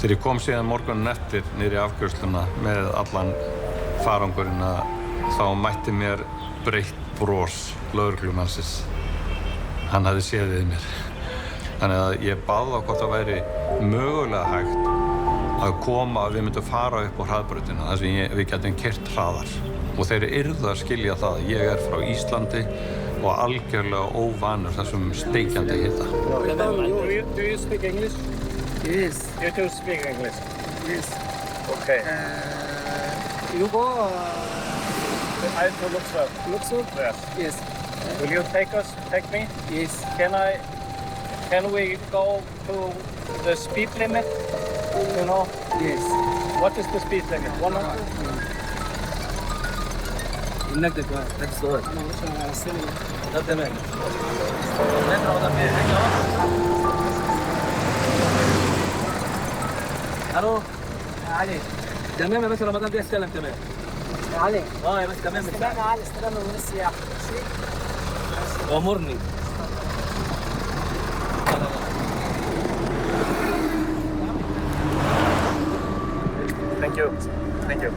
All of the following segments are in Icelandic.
Þegar ég kom síðan morgunin eftir niður í afgreiðsluna með allan farangurinn þá mætti mér breitt bros lögreglumannsins. Hann hafði séð við mér. Þannig að ég bað á hvort það væri mögulega hægt að koma að við myndum fara upp á hraðbrautina þar sem við gætum keyrt hraðar. Og þeir yrðu að skilja það að ég frá Íslandi og algjörlega óvanur þessum steikjandi hita. Do you speak English? Yes. You do speak English? Yes. Okay. You go I to Luxor. Luxor? Yes. Yes. Will you take me? Yes. Can we go to the speed limit? You know? Yes. What is the speed limit? 100? إنك ده السؤال. ده تمام. نضرب ده فيه الو علي تمام يا باشا رمضان بيستلم تمام علي يا باشا تمام استنى علي استلم من السياحه امرني Thank you.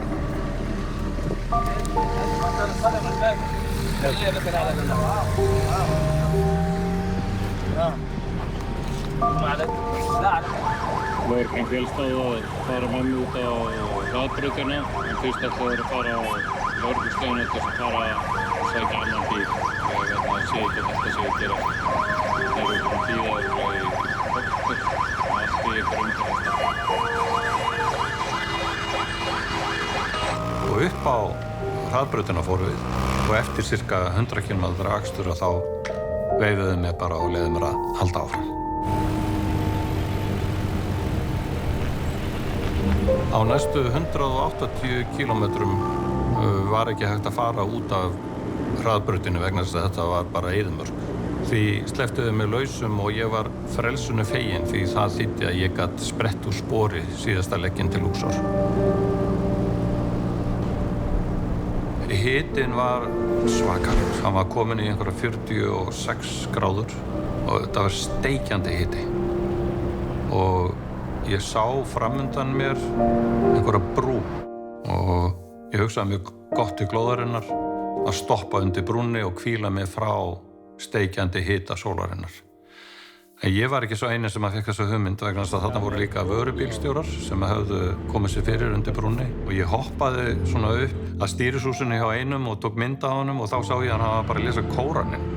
Nú grein féllst á að fara með mig út á hraðbrautina en fyrst ætlaði að fara á lögreglustöðina til að fara að sækja annan bíl. Ég sé ekki að þetta sé að gera. Þeir eru búin að bíða í okkur og allt í ykkur undir þetta. Og upp á hraðbrautina fórum við og eftir cirka 100 km akstur þá veifuðu mig bara og leiðu mér að halda áfram. Á næstu 180 kílómetrum var ekki hægt að fara út af hraðbrautinu vegna þess að þetta var bara eyðimörk. Því slepptuðu mig lausum og ég var frelsinu fegin því það þýddi að ég gat sprett úr spori síðasta legginn til Luxor. Hitinn var svakalur. Hann var kominn í einhverja 46 gráður og þetta var steikjandi hiti. Og ég sá framundan mér einhverja brú og ég hugsaði mjög gott í glóðarinnar að stoppa undir brúnni og hvíla mig frá steikjandi hita sólarinnar. En ég var ekki svo eini sem að fekk þessa hugmynd vegna þess að þarna voru líka vörubílstjórar sem höfðu komið sér fyrir undir brúnni og ég hoppaði svona upp að stýrishúsinu hjá einum og tók mynd af honum og þá sá ég hann hafa bara að lesa Kóraninn.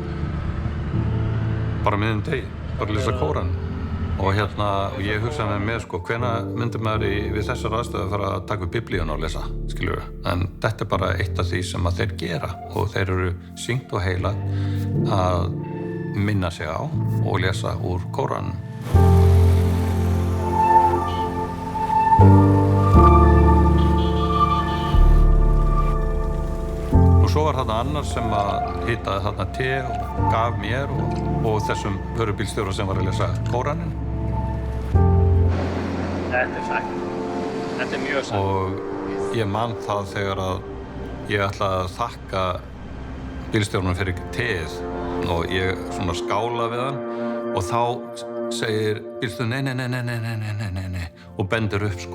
Bara miðum degi, bara að lesa Kóraninn. Og og ég hugsaði með mér hvenær myndi maður við þessar aðstöðu fara að taka upp biblíuna og lesa, skilurðu. En þetta bara eitt af því sem að þeir gera og þeir eru sýnt og heila að minna sig á og lesa úr Kóraninn. Og svo var þarna annar sem að hitaði þarna te og gaf mér og þessum vörubílstjóra sem var að lesa Kóraninn. Þetta sætt. Þetta mjög sætt. Og ég man það þegar að ég ætlaði að þakka bílstjórnum fyrir teið og ég svona skála við hann og þá segir bílstjórn nei og bendir upp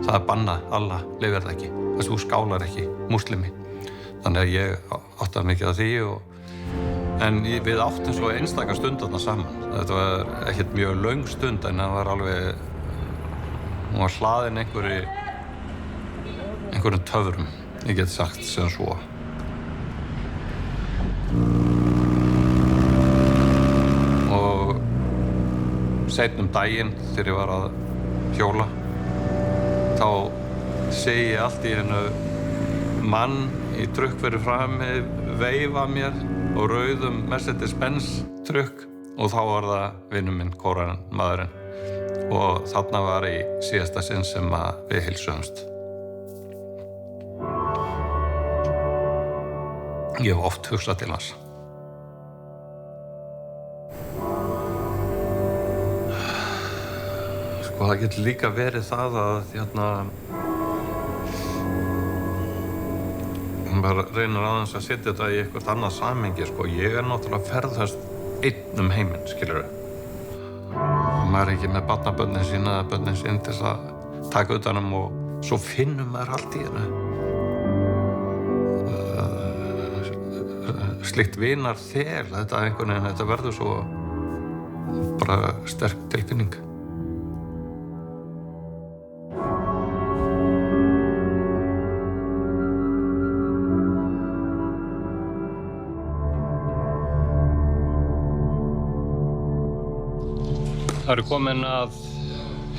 Það er bannað, Allah leyfir það ekki. Þess að þú skálar ekki múslimi. Þannig að ég áttaði mikið af því en við áttum svo einstaka stundarna saman. Þetta var ekkert mjög löng stund en það var alveg hún var hlaðin einhverjum töfrum, ég get sagt sem svo. Og seinna daginn þegar ég var að hjóla þá segi ég allt í einu mann í trukk fyrir frammi veifa mér og rauðum Mercedes-Benz trukk og þá var það vinur minn, Kóran maðurinn. Og þarna var í síðasta sinn sem að við heilsuðumst. Ég hef oft hugsað til hans. Það getur líka verið það að bara reynir aðeins að setja þetta í eitthvað annað samhengi. Ég náttúrulega ferðast einn heiminn, skilurðu. Maður ekki með barnabörnin sína eða börnin sín til þess að taka utan og svo finnur maður allt í hennu. Slíkt vinar þel, þetta einhvern veginn, þetta verður svo bara sterk tilfinning. Það eru komin að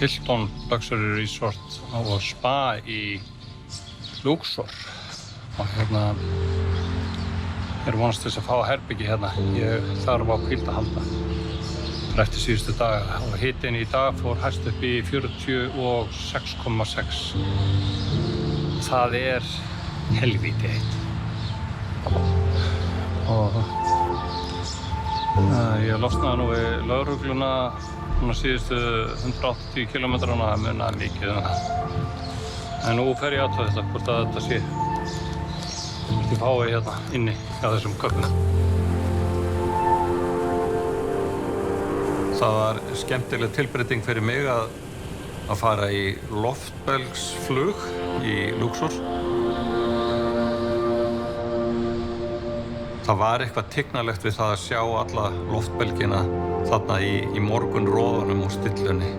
Hilton Luxury Resort og Spa í Luxor og ég vonast þess að fá herbyggi hérna. Ég þarf á hvíld að halda. Eftir síðustu daga og hitinn í dag fór hæst upp í 46,6. Það er helvíti heitt. Og ég losnaði nú við lögregluna síðustu 180 kilometrana, það munaði mikið um það. En nú fer ég að þetta, hvort að þetta sé. Hvort ég fái hérna inni á þessum köpnum. Það var skemmtileg tilbreyting fyrir mig að fara í loftbelgsflug í Luxor. Það var eitthvað tignarlegt við það að sjá alla loftbelgina þarna í morgunroðunum og stillunni.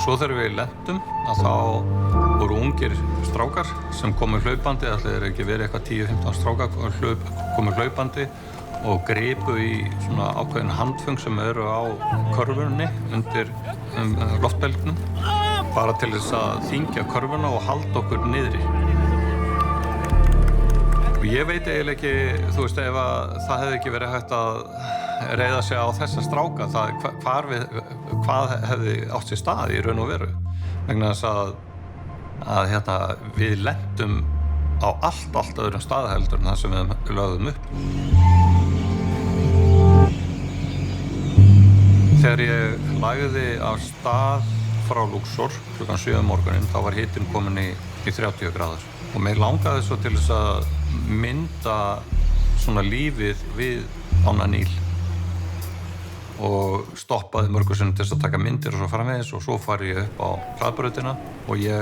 Svo þegar við lentum að þá voru ungir strákar sem komu hlaupandi, ætli þeir ekki verið eitthvað 10-15 strákar komu hlaupandi og gripu í svona ákveðin handföng sem eru á körfunni undir loftbelgnum bara til þess að þyngja körfuna og halda okkur niðri. Og ég veit eiginlega ekki, þú veist, ef að það hefði ekki verið hægt að reiða sig á þessa stráka, hvað hefði átt sér stað í raun og veru. Vegna þess að við lentum á allt öðrum staðheldur en það sem við lögðum upp. Þegar ég lagði af stað frá Luxor klukkan 7 morguninn, þá var hitinn kominn í 30 gráður. Og mig langaði svo til þess að mynda svona lífið við ána Níl. Og stoppaði mörgum sinnum til þess að taka myndir og svo framvegis og svo fari ég upp á hraðbrautina og ég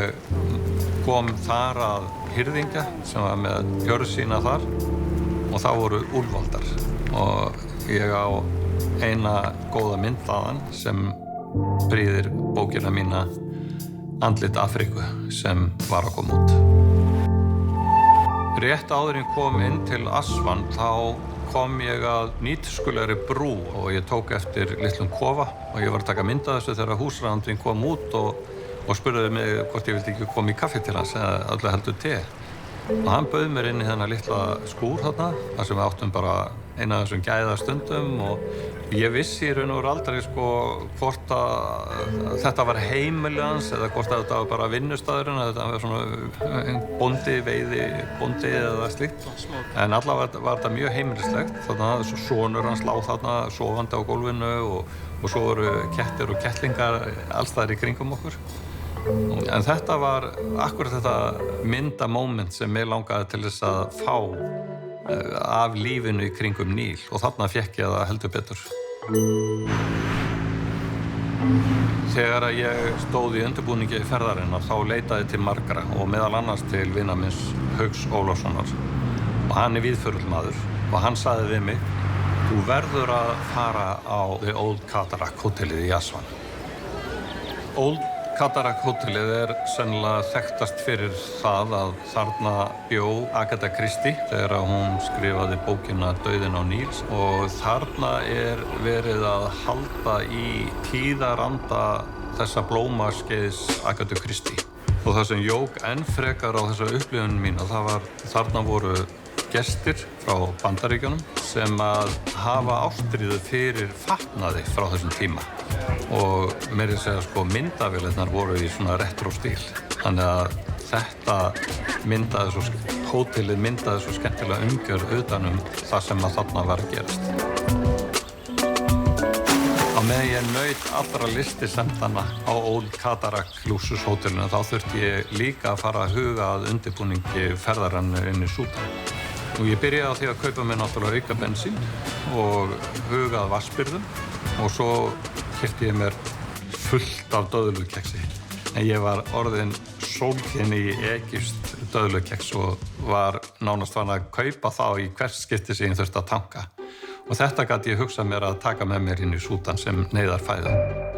kom þar að hirðingja sem var með hjörð sína þar og það voru úlfaldar og ég á eina góða mynd þaðan sem prýðir bókina mína Andlit Afríku sem var að koma út. Rétt áður en ég kom inn til Aswan þá kom ég að nýtiskulegri brú og ég tók eftir litlum kofa og ég var að taka mynd af þessu þegar húsráðandinn kom út og spurði mig hvort ég vildi ekki koma í kaffi til hans eða öllu heldur te. Og hann bauð mér inn í þennan litla skúr þarna, þar sem við áttum bara eina af þessum gæðastundum og ég vissi í raun og veru aldrei hvort að þetta var heimili hans eða hvort að þetta var bara vinnustaðurinn, að þetta var svona bóndi, veiðibóndi eða slíkt. En allavega var þetta mjög heimilislegt, þarna sonur hans lá þarna sofandi á gólfinu og svo voru kettir og kettlingar alls staðar í kringum okkur. En þetta var akkurat þetta myndamóment sem mig langaði til þess að fá af lífinu í kringum Níl og þarna fékk ég það heldur betur. Þegar ég stóð í undirbúningi ferðarinnar þá leitaði til margra og meðal annars til vina minns Hauks Ólafssonar og hann er víðförulmaður og hann sagði við mig: þú verður að fara á The Old Cataract hótelið í Aswan. Old Cataract hótelið er sennilega þekktast fyrir það að þarna bjó Agatha Christie þegar hún skrifaði bókina Dauðinn á Níl og þarna er verið að halda í tíðaranda þessa blómaskeiðs Agatha Christie. Og það sem jók enn frekar á þessa upplifun mína, þarna voru gestir frá Bandaríkjunum sem að hafa ástríðu fyrir fatnaði frá þessum tíma. Og meira að segja myndavélirnar voru í svona retro stíl. Þannig að þetta hótelið myndaði svo skemmtilega umgjörð utan það sem að þarna var að gerast. Á meðan ég naut allra lystisemdanna á Old Cataract lúxushótelinu þá þurfti ég líka að fara að huga að undirbúningi ferðarinnar inn í Súdan. Og ég byrjaði á því að kaupa mér náttúrulega auka bensín og huga að vatnsbirgðum og svo keypti ég mér fullt af döðlukeksi. En ég var orðinn sólkinn í egypskt döðlukeks og var nánast vann að kaupa þá í hvert skipti sem ég þurfti að tanka. Og þetta gat ég hugsað mér að taka með mér inn í Súdan sem neyðarfæðu.